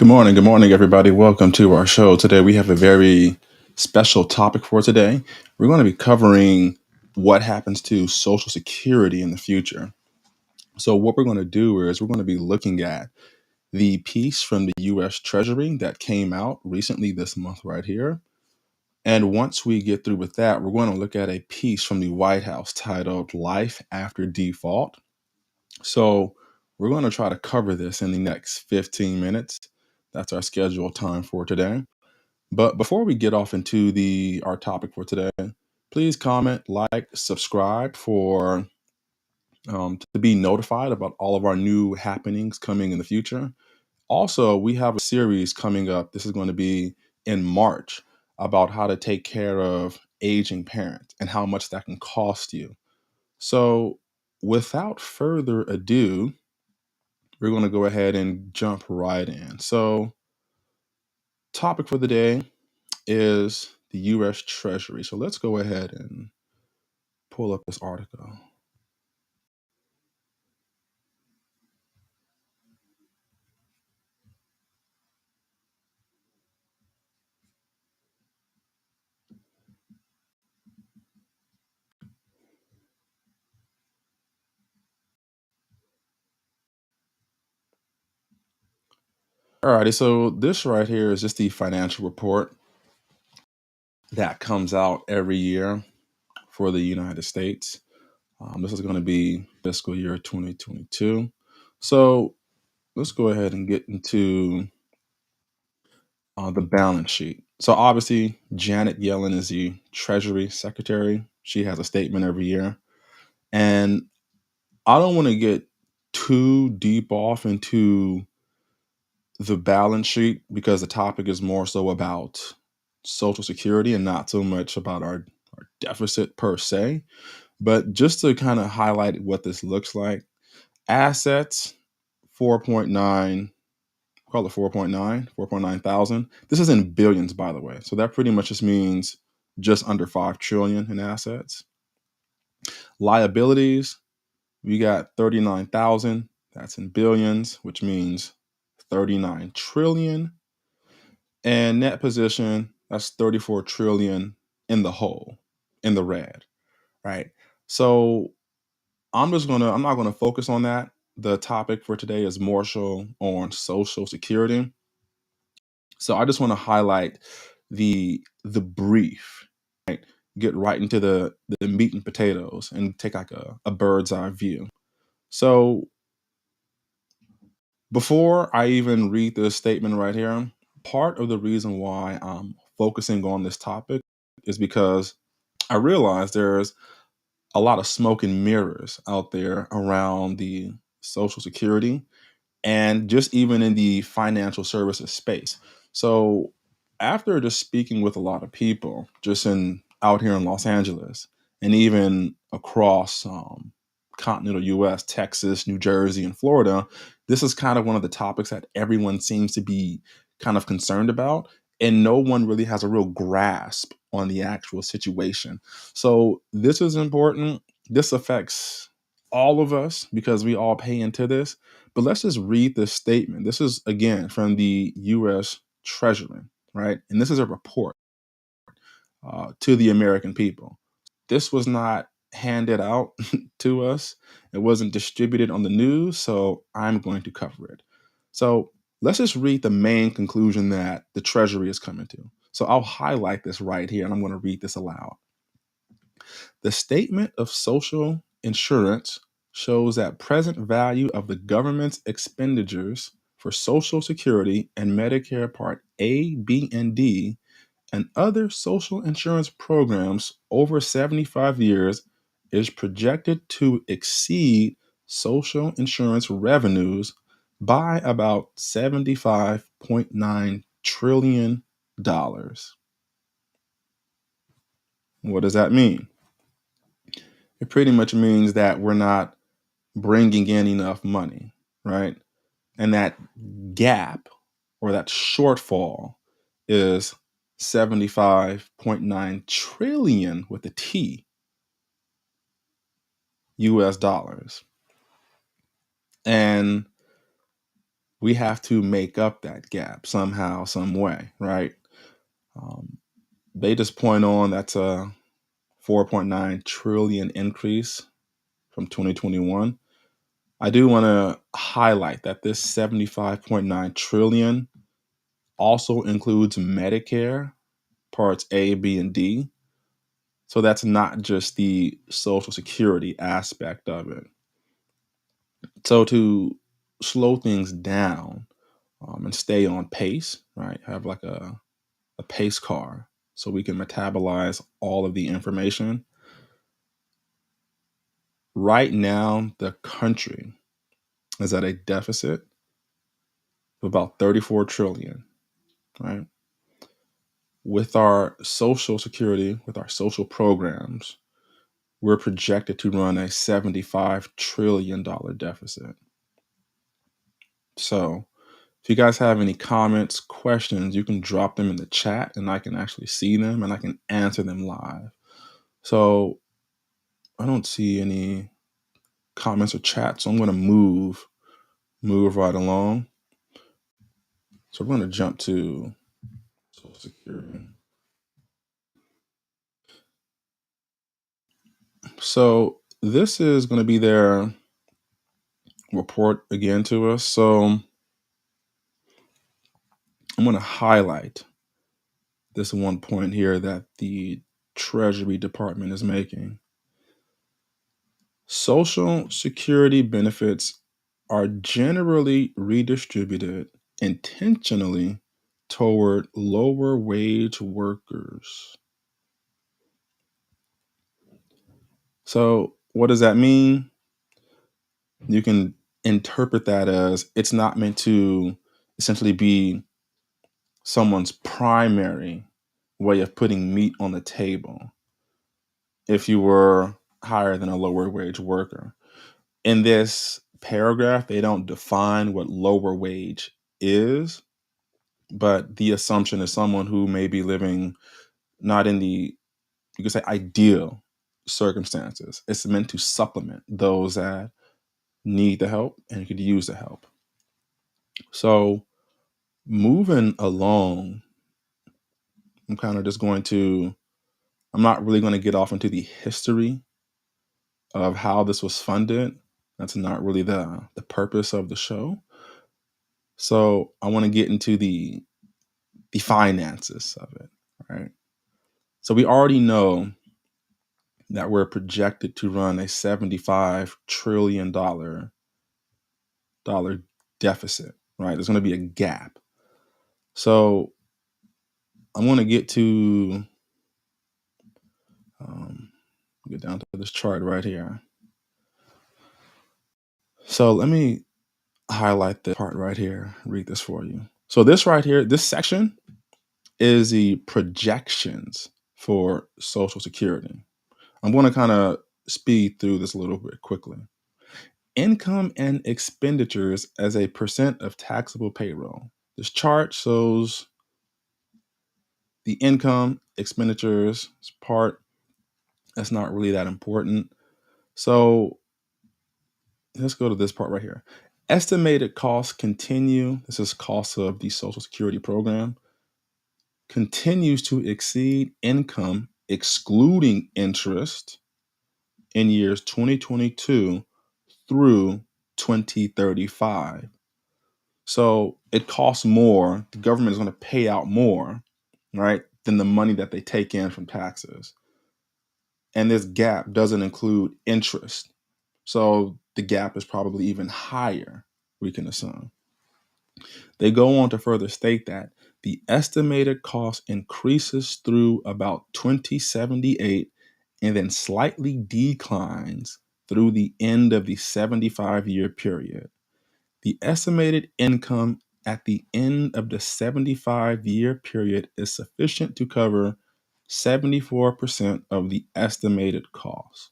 Good morning, everybody. Welcome to our show. Today, we have a very special topic for today. We're going to be covering what happens to Social Security in the future. So, what we're going to do is we're going to be looking at the piece from the US Treasury that came out recently this month, right here. And once we get through with that, we're going to look at a piece from the White House titled Life After Default. So, we're going to try to cover this in the next 15 minutes. That's our scheduled time for today. But before we get off into the our topic for today, please comment, like, subscribe for to be notified about all of our new happenings coming in the future. Also, we have a series coming up. This is going to be in March about how to take care of aging parents and how much that can cost you. So, without further ado, we're going to go ahead and jump right in. So, topic for the day is the US Treasury. So let's go ahead and pull up this article. Alrighty, so this right here is just the financial report that comes out every year for the United States. This is going to be fiscal year 2022. So let's go ahead and get into the balance sheet. So obviously, Janet Yellen is the Treasury Secretary. She has a statement every year. And I don't want to get too deep off into the balance sheet because the topic is more so about Social Security and not so much about our deficit per se. But just to kind of highlight what this looks like, assets 4.9, call it 4.9 thousand. This is in billions, by the way. So that pretty much just means just under 5 trillion in assets. Liabilities, we got 39,000. That's in billions, which means 39 trillion. And net position, that's 34 trillion in the hole, in the red, right? So I'm not gonna focus on that. The topic for today is more so on Social Security. So I just want to highlight the brief, right? Get right into the meat and potatoes and take like a bird's eye view. So before I even read this statement right here, part of the reason why I'm focusing on this topic is because I realize there's a lot of smoke and mirrors out there around the Social Security and just even in the financial services space. So after just speaking with a lot of people, just in out here in Los Angeles and even across continental U.S., Texas, New Jersey, and Florida, this is kind of one of the topics that everyone seems to be kind of concerned about, and no one really has a real grasp on the actual situation. So this is important. This affects all of us because we all pay into this. But let's just read this statement. This is, again, from the US Treasury, right? And this is a report to the American people. This was not handed out to us, it wasn't distributed on the news. So I'm going to cover it. So let's just read the main conclusion that the Treasury is coming to. So I'll highlight this right here and I'm going to read this aloud. The statement of social insurance shows that present value of the government's expenditures for Social Security and Medicare Part A, B, and D and other social insurance programs over 75 years is projected to exceed social insurance revenues by about $75.9 trillion. What does that mean? It pretty much means that we're not bringing in enough money, right? And that gap or that shortfall is 75.9 trillion with a T US dollars. And we have to make up that gap somehow, some way, right? Um, they just point on that's a 4.9 trillion increase from 2021. I do want to highlight that this 75.9 trillion also includes Medicare parts A, B, and D. So that's not just the Social Security aspect of it. So to slow things down and stay on pace, right? Have like a pace car so we can metabolize all of the information. Right now, the country is at a deficit of about 34 trillion, right? With our social security, with our social programs, we're projected to run a $75 trillion deficit. So if you guys have any comments, questions, you can drop them in the chat and I can actually see them and I can answer them live. So I don't see any comments or chat, so I'm going to move right along. So we're going to jump to Social Security. So this is going to be their report again to us. So I'm going to highlight this one point here that the Treasury Department is making. Social Security benefits are generally redistributed intentionally toward lower wage workers. So, what does that mean? You can interpret that as it's not meant to essentially be someone's primary way of putting meat on the table if you were higher than a lower wage worker. In this paragraph, they don't define what lower wage is, but the assumption is someone who may be living not in the, you could say, ideal circumstances. It's meant to supplement those that need the help and could use the help. So moving along, I'm not really going to get off into the history of how this was funded. That's not really the purpose of the show. So I want to get into the finances of it, right? So we already know that we're projected to run a $75 trillion deficit, right? There's going to be a gap. So I'm going to get down to this chart right here. So let me highlight this part right here, read this for you. So this right here, this section is the projections for Social Security. I'm going to kind of speed through this a little bit quickly. Income and expenditures as a percent of taxable payroll. This chart shows the income, expenditures part. That's not really that important. So let's go to this part right here. Estimated costs continue. This is cost of the Social Security program. Continues to exceed income, excluding interest, in years 2022 through 2035. So it costs more. The government is going to pay out more, right, than the money that they take in from taxes. And this gap doesn't include interest. So the gap is probably even higher, we can assume. They go on to further state that the estimated cost increases through about 2078 and then slightly declines through the end of the 75-year period. The estimated income at the end of the 75-year period is sufficient to cover 74% of the estimated cost.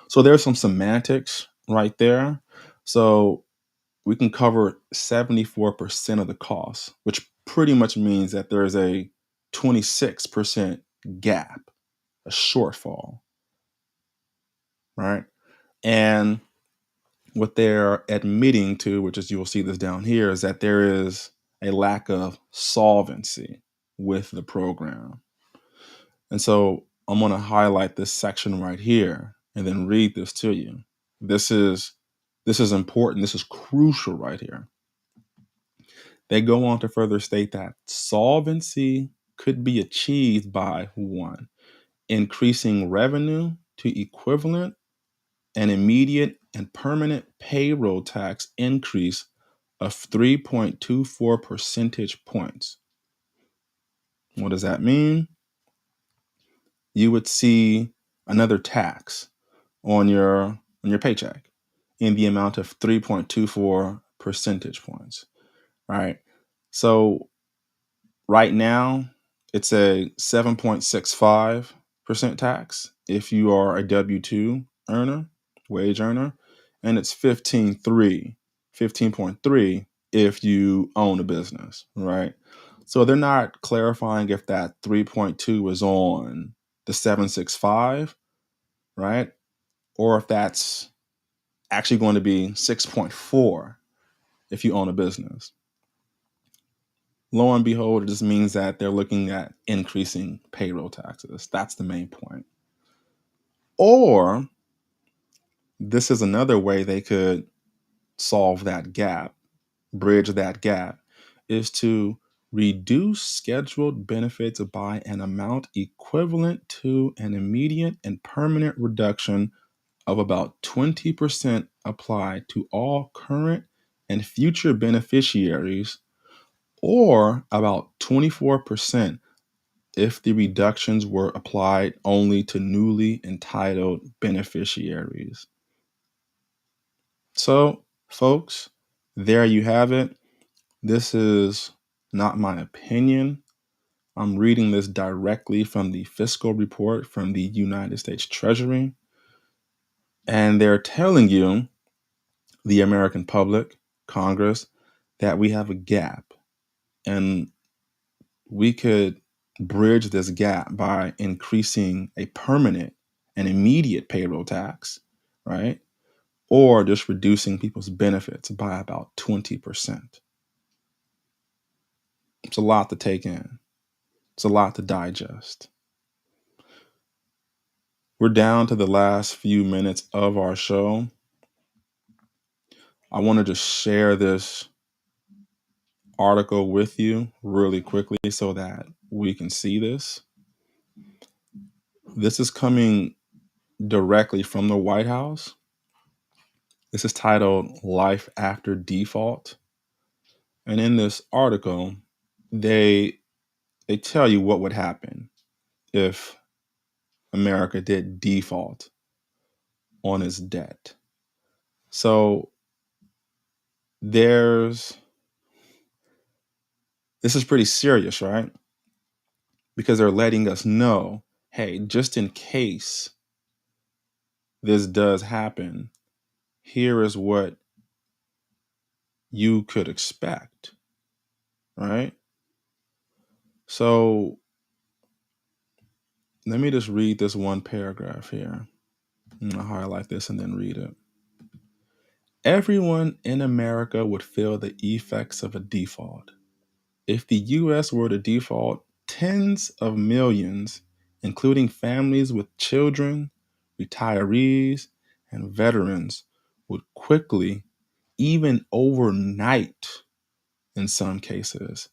So there's some semantics right there. So we can cover 74% of the cost, which pretty much means that there is a 26% gap, a shortfall, right? And what they're admitting to, which is you'll see this down here, is that there is a lack of solvency with the program. And so I'm going to highlight this section right here and then read this to you. This is important. This is crucial right here. They go on to further state that solvency could be achieved by one, increasing revenue to equivalent an immediate and permanent payroll tax increase of 3.24 percentage points. What does that mean? You would see another tax on your paycheck in the amount of 3.24 percentage points. All right. So right now, it's a 7.65% tax if you are a W-2 earner, wage earner, and it's 15.3 if you own a business, right? So they're not clarifying if that 3.2 is on the 765, right? Or if that's actually going to be 6.4 if you own a business. Lo and behold, it just means that they're looking at increasing payroll taxes. That's the main point. Or this is another way they could solve that gap, bridge that gap, is to reduce scheduled benefits by an amount equivalent to an immediate and permanent reduction of about 20% applied to all current and future beneficiaries, or about 24% if the reductions were applied only to newly entitled beneficiaries. So, folks, there you have it. This is not my opinion. I'm reading this directly from the fiscal report from the United States Treasury. And they're telling you, the American public, Congress, that we have a gap. And we could bridge this gap by increasing a permanent and immediate payroll tax, right? Or just reducing people's benefits by about 20%. It's a lot to take in. It's a lot to digest. We're down to the last few minutes of our show. I want to just share this article with you really quickly so that we can see this. This is coming directly from the White House. This is titled Life After Default. And in this article, they tell you what would happen if America did default on its debt. So this is pretty serious, right? Because they're letting us know, hey, just in case this does happen, here is what you could expect, right? So let me just read this one paragraph here. I'm going to highlight this and then read it. Everyone in America would feel the effects of a default. If the U.S. were to default, tens of millions, including families with children, retirees, and veterans, would quickly, even overnight in some cases,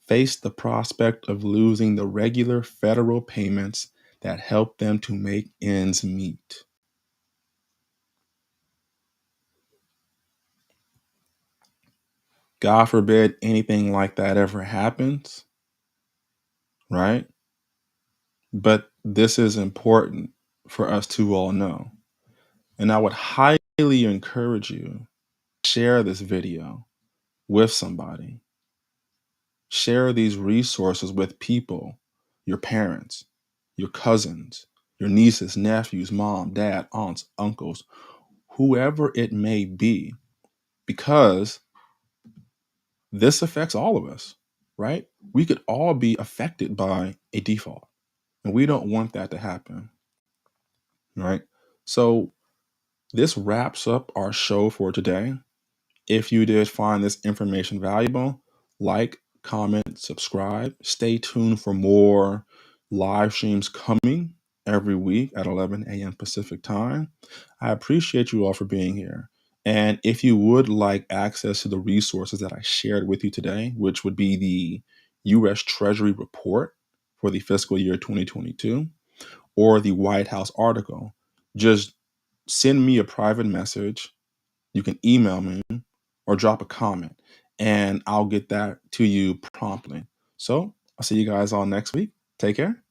face the prospect of losing the regular federal payments that help them to make ends meet. God forbid anything like that ever happens, right? But this is important for us to all know. And I would highly encourage you to share this video with somebody. Share these resources with people, your parents, your cousins, your nieces, nephews, mom, dad, aunts, uncles, whoever it may be, because this affects all of us, right? We could all be affected by a default, and we don't want that to happen, right? So This wraps up our show for today. If you did find this information valuable, like, comment, subscribe. Stay tuned for more live streams coming every week at 11 a.m. Pacific time. I appreciate you all for being here. And if you would like access to the resources that I shared with you today, which would be the U.S. Treasury report for the fiscal year 2022 or the White House article, just send me a private message. You can email me or drop a comment, and I'll get that to you promptly. So I'll see you guys all next week. Take care.